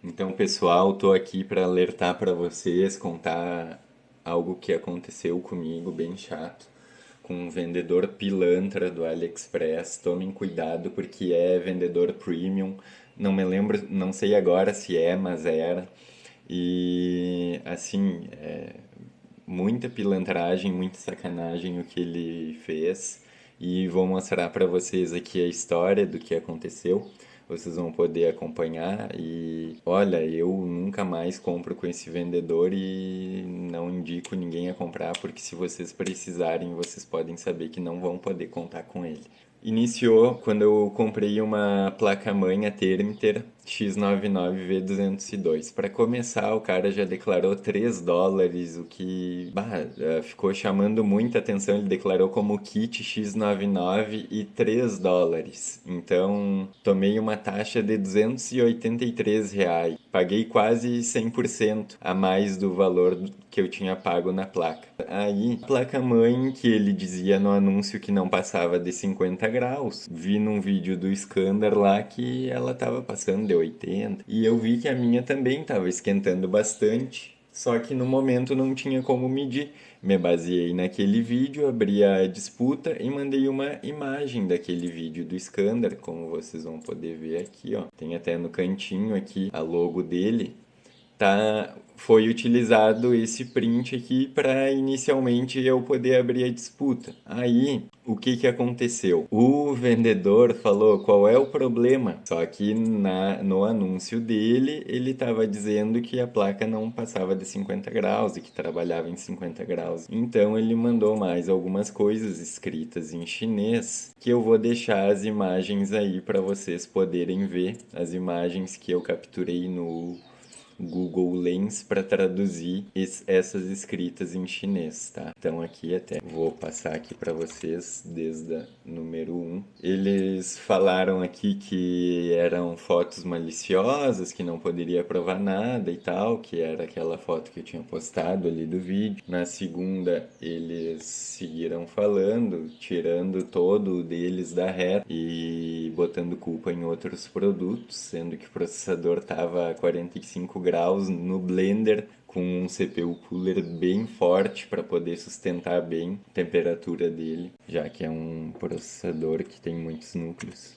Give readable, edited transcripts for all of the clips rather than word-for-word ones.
Então, pessoal, tô aqui para alertar para vocês, contar algo que aconteceu comigo, bem chato, com um vendedor pilantra do AliExpress. Tomem cuidado porque é vendedor premium. Não me lembro, não sei agora se é, mas era. E assim, muita pilantragem, muita sacanagem o que ele fez. E vou mostrar para vocês aqui a história do que aconteceu. Vocês vão poder acompanhar e olha, eu nunca mais compro com esse vendedor e não indico ninguém a comprar porque se vocês precisarem, vocês podem saber que não vão poder contar com ele. Iniciou quando eu comprei uma placa-mãe, a Termiter X99V202. Para começar, o cara já declarou US$ 3, o que ficou chamando muita atenção. Ele declarou como kit X99 e US$ 3. Então, tomei uma taxa de R$ 283. Paguei quase 100% a mais do valor que eu tinha pago na placa. Aí, a placa-mãe que ele dizia no anúncio que não passava de 50 graus, vi num vídeo do Scander lá que ela estava passando de 80. E eu vi que a minha também estava esquentando bastante. Só que no momento não tinha como medir. Me baseei naquele vídeo, abri a disputa e mandei uma imagem daquele vídeo do Scander, como vocês vão poder ver aqui, ó. Tem até no cantinho aqui a logo dele. Foi utilizado esse print aqui para inicialmente eu poder abrir a disputa. Aí, o que que aconteceu? O vendedor falou qual é o problema, só que no anúncio dele ele estava dizendo que a placa não passava de 50 graus e que trabalhava em 50 graus. Então ele mandou mais algumas coisas escritas em chinês que eu vou deixar as imagens aí para vocês poderem ver, as imagens que eu capturei no Google Lens para traduzir essas escritas em chinês, tá? Então aqui até vou passar aqui para vocês desde a número um. Eles falaram aqui que eram fotos maliciosas, que não poderia provar nada e tal, que era aquela foto que eu tinha postado ali do vídeo. Na segunda, eles seguiram falando, tirando todo o deles da reta e botando culpa em outros produtos, sendo que o processador estava a 45 graus no Blender com um CPU cooler bem forte para poder sustentar bem a temperatura dele, já que é um processador que tem muitos núcleos.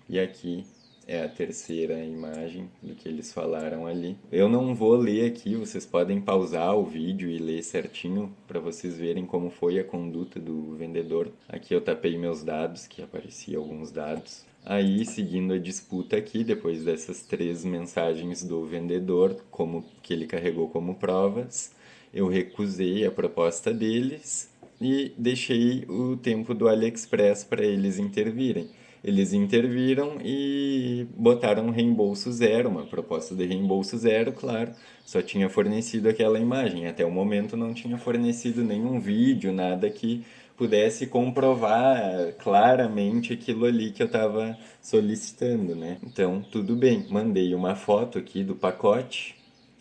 E aqui é a terceira imagem do que eles falaram ali. Eu não vou ler aqui, vocês podem pausar o vídeo e ler certinho para vocês verem como foi a conduta do vendedor. Aqui eu tapei meus dados, que apareciam alguns dados. Aí, seguindo a disputa aqui, depois dessas três mensagens do vendedor, como que ele carregou como provas, eu recusei a proposta deles e deixei o tempo do AliExpress para eles intervirem. Eles interviram e botaram reembolso zero, uma proposta de reembolso zero, claro. Só tinha fornecido aquela imagem. Até o momento não tinha fornecido nenhum vídeo, nada que pudesse comprovar claramente aquilo ali que eu estava solicitando, né? Então, tudo bem. Mandei uma foto aqui do pacote,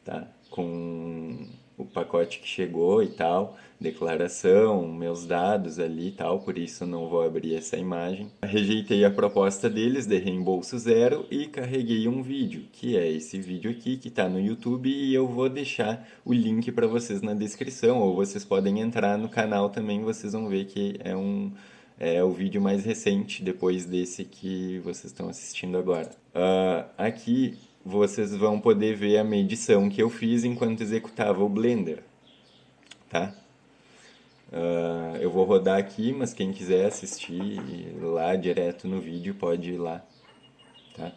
tá? Com o pacote que chegou e tal, declaração, meus dados ali e tal, por isso não vou abrir essa imagem. Rejeitei a proposta deles de reembolso zero e carreguei um vídeo, que é esse vídeo aqui que está no YouTube e eu vou deixar o link para vocês na descrição, ou vocês podem entrar no canal também, vocês vão ver que é o vídeo mais recente depois desse que vocês estão assistindo agora. Aqui vocês vão poder ver a medição que eu fiz enquanto executava o Blender, tá? Eu vou rodar aqui, mas quem quiser assistir lá direto no vídeo pode ir lá, tá?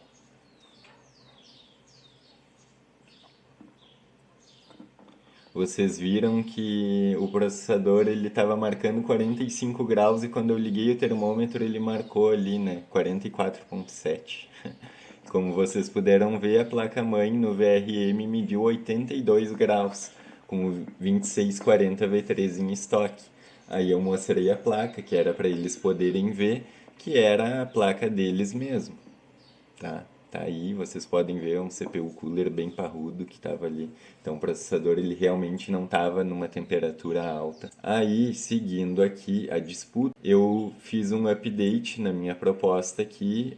Vocês viram que o processador ele estava marcando 45 graus e quando eu liguei o termômetro ele marcou ali, né, 44,7. Como vocês puderam ver, a placa-mãe no VRM mediu 82 graus, com o 2640 V3 em estoque. Aí eu mostrei a placa, que era para eles poderem ver que era a placa deles mesmo, tá? tá aí, vocês podem ver um CPU cooler bem parrudo que estava ali. Então o processador ele realmente não estava numa temperatura alta. Aí, seguindo aqui a disputa, eu fiz um update na minha proposta aqui,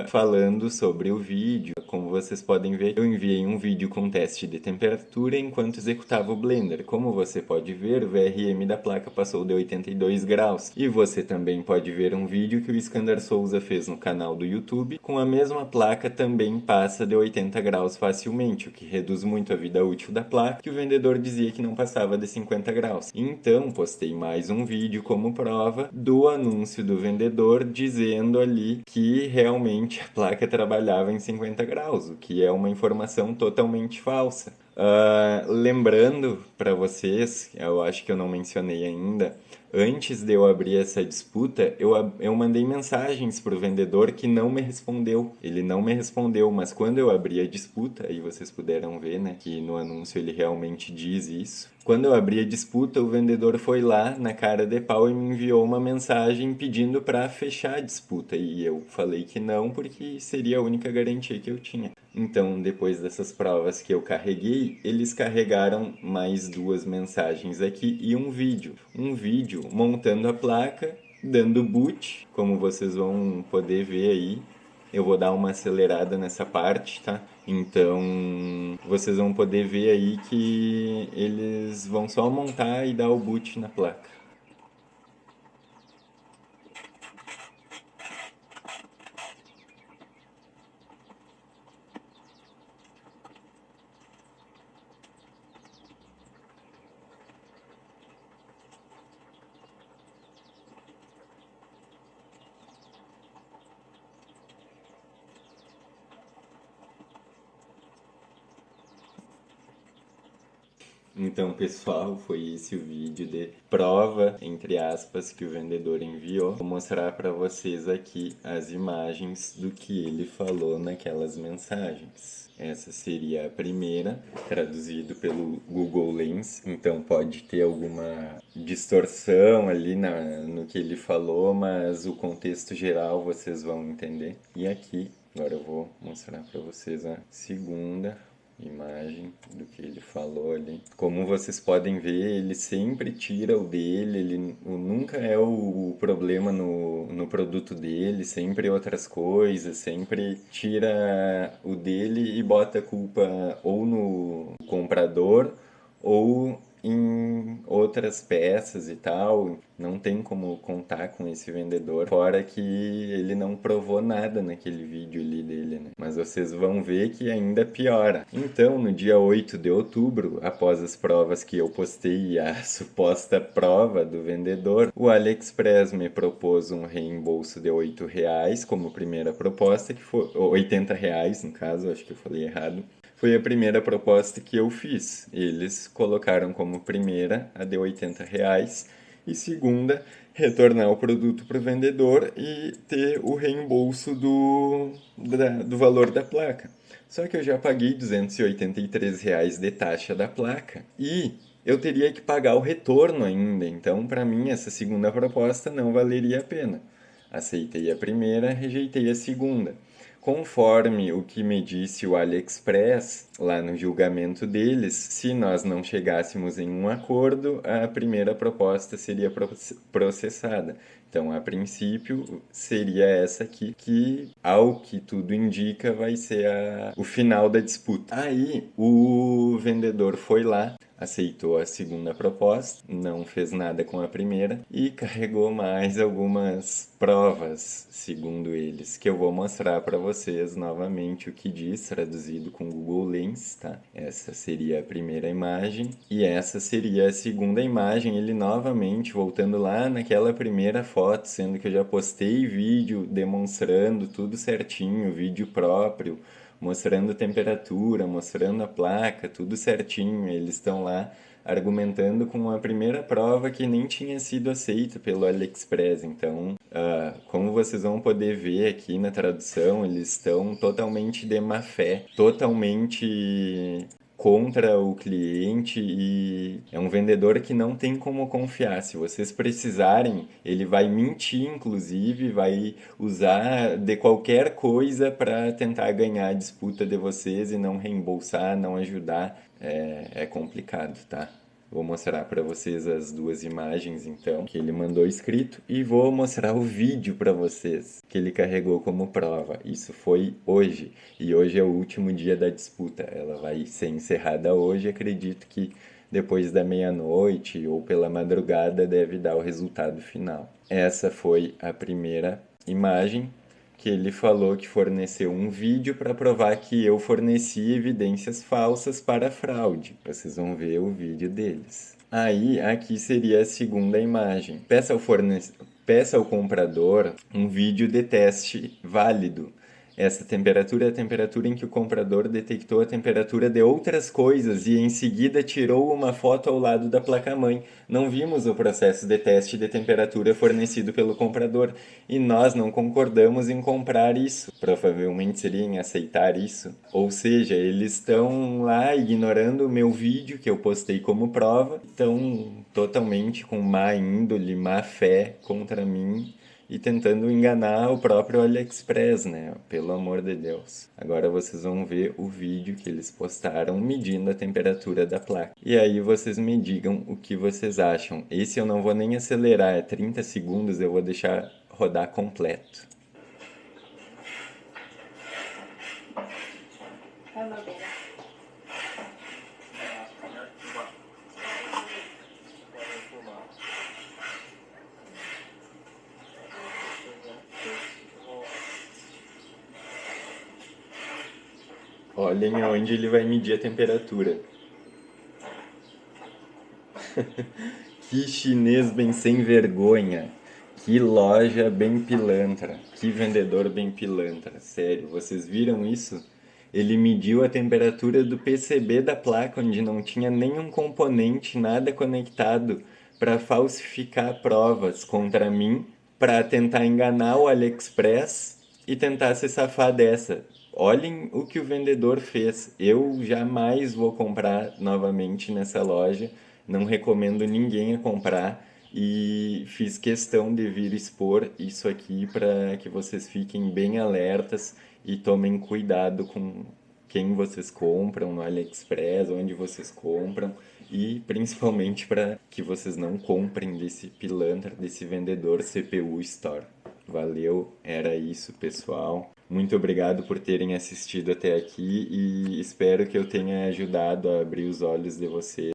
falando sobre o vídeo. Como vocês podem ver, eu enviei um vídeo com teste de temperatura enquanto executava o Blender. Como você pode ver, o VRM da placa passou de 82 graus. E você também pode ver um vídeo que o Iskandar Souza fez no canal do YouTube. Com a mesma placa também passa de 80 graus facilmente, o que reduz muito a vida útil da placa, que o vendedor dizia que não passava de 50 graus. Então, postei mais um vídeo como prova do anúncio do vendedor dizendo ali que realmente a placa trabalhava em 50 graus, o que é uma informação totalmente falsa. Lembrando para vocês, eu acho que eu não mencionei ainda, antes de eu abrir essa disputa, eu mandei mensagens para o vendedor que não me respondeu. Ele não me respondeu, mas quando eu abri a disputa, aí vocês puderam ver, né, que no anúncio ele realmente diz isso. Quando eu abri a disputa, o vendedor foi lá na cara de pau e me enviou uma mensagem pedindo para fechar a disputa. E eu falei que não, porque seria a única garantia que eu tinha. Então, depois dessas provas que eu carreguei, eles carregaram mais duas mensagens aqui e um vídeo. Um vídeo montando a placa, dando boot, como vocês vão poder ver aí. Eu vou dar uma acelerada nessa parte, tá? Então, vocês vão poder ver aí que eles vão só montar e dar o boot na placa. Então, pessoal, foi esse o vídeo de prova, entre aspas, que o vendedor enviou. Vou mostrar para vocês aqui as imagens do que ele falou naquelas mensagens. Essa seria a primeira, traduzido pelo Google Lens, então pode ter alguma distorção ali no que ele falou, mas o contexto geral vocês vão entender. E aqui, agora eu vou mostrar para vocês a segunda imagem do que ele falou ali. Como vocês podem ver, ele sempre tira o dele, ele nunca é o problema no produto dele, sempre outras coisas, sempre tira o dele e bota a culpa ou no comprador ou em outras peças e tal. Não tem como contar com esse vendedor, fora que ele não provou nada naquele vídeo ali dele, né? Mas vocês vão ver que ainda piora. Então, no dia 8 de outubro, após as provas que eu postei e a suposta prova do vendedor, o AliExpress me propôs um reembolso de R$ 8 como primeira proposta, que foi R$ 80 no caso, acho que eu falei errado. Foi a primeira proposta que eu fiz. Eles colocaram como primeira a de R$ 80 e segunda, retornar o produto para o vendedor e ter o reembolso do valor da placa. Só que eu já paguei R$ 283 de taxa da placa e eu teria que pagar o retorno ainda. Então, para mim, essa segunda proposta não valeria a pena. Aceitei a primeira, rejeitei a segunda. Conforme o que me disse o AliExpress, lá no julgamento deles, se nós não chegássemos em um acordo, a primeira proposta seria processada. Então, a princípio, seria essa aqui, que, ao que tudo indica, vai ser o final da disputa. Aí, o vendedor foi lá, aceitou a segunda proposta, não fez nada com a primeira e carregou mais algumas provas, segundo eles, que eu vou mostrar para vocês novamente o que diz, traduzido com Google Lens, tá? Essa seria a primeira imagem e essa seria a segunda imagem, ele novamente voltando lá naquela primeira foto, sendo que eu já postei vídeo demonstrando tudo certinho, vídeo próprio, mostrando temperatura, mostrando a placa, tudo certinho. Eles estão lá argumentando com a primeira prova que nem tinha sido aceita pelo AliExpress. Então, como vocês vão poder ver aqui na tradução, eles estão totalmente de má fé, totalmente contra o cliente e é um vendedor que não tem como confiar. Se vocês precisarem, ele vai mentir, inclusive, vai usar de qualquer coisa para tentar ganhar a disputa de vocês e não reembolsar, não ajudar. É complicado, tá? Vou mostrar para vocês as duas imagens então que ele mandou escrito e vou mostrar o vídeo para vocês que ele carregou como prova. Isso foi hoje e hoje é o último dia da disputa. Ela vai ser encerrada hoje, acredito que depois da meia-noite ou pela madrugada deve dar o resultado final. Essa foi a primeira imagem que ele falou que forneceu um vídeo para provar que eu forneci evidências falsas para a fraude. Vocês vão ver o vídeo deles. Aí, aqui seria a segunda imagem. Peça ao comprador um vídeo de teste válido. Essa temperatura é a temperatura em que o comprador detectou a temperatura de outras coisas e em seguida tirou uma foto ao lado da placa-mãe. Não vimos o processo de teste de temperatura fornecido pelo comprador e nós não concordamos em comprar isso. Provavelmente seria em aceitar isso. Ou seja, eles estão lá ignorando o meu vídeo que eu postei como prova, estão totalmente com má índole, má fé contra mim e tentando enganar o próprio AliExpress, né? Pelo amor de Deus. Agora vocês vão ver o vídeo que eles postaram medindo a temperatura da placa. E aí vocês me digam o que vocês acham. Esse eu não vou nem acelerar, é 30 segundos, eu vou deixar rodar completo. Olhem aonde ele vai medir a temperatura. Que chinês bem sem vergonha. Que loja bem pilantra. Que vendedor bem pilantra. Sério, vocês viram isso? Ele mediu a temperatura do PCB da placa, onde não tinha nenhum componente, nada conectado, para falsificar provas contra mim, para tentar enganar o AliExpress e tentar se safar dessa. Olhem o que o vendedor fez. Eu jamais vou comprar novamente nessa loja. Não recomendo ninguém a comprar. E fiz questão de vir expor isso aqui para que vocês fiquem bem alertas e tomem cuidado com quem vocês compram no AliExpress, onde vocês compram e principalmente para que vocês não comprem desse pilantra, desse vendedor CPU Store. Valeu, era isso, pessoal. Muito obrigado por terem assistido até aqui e espero que eu tenha ajudado a abrir os olhos de vocês.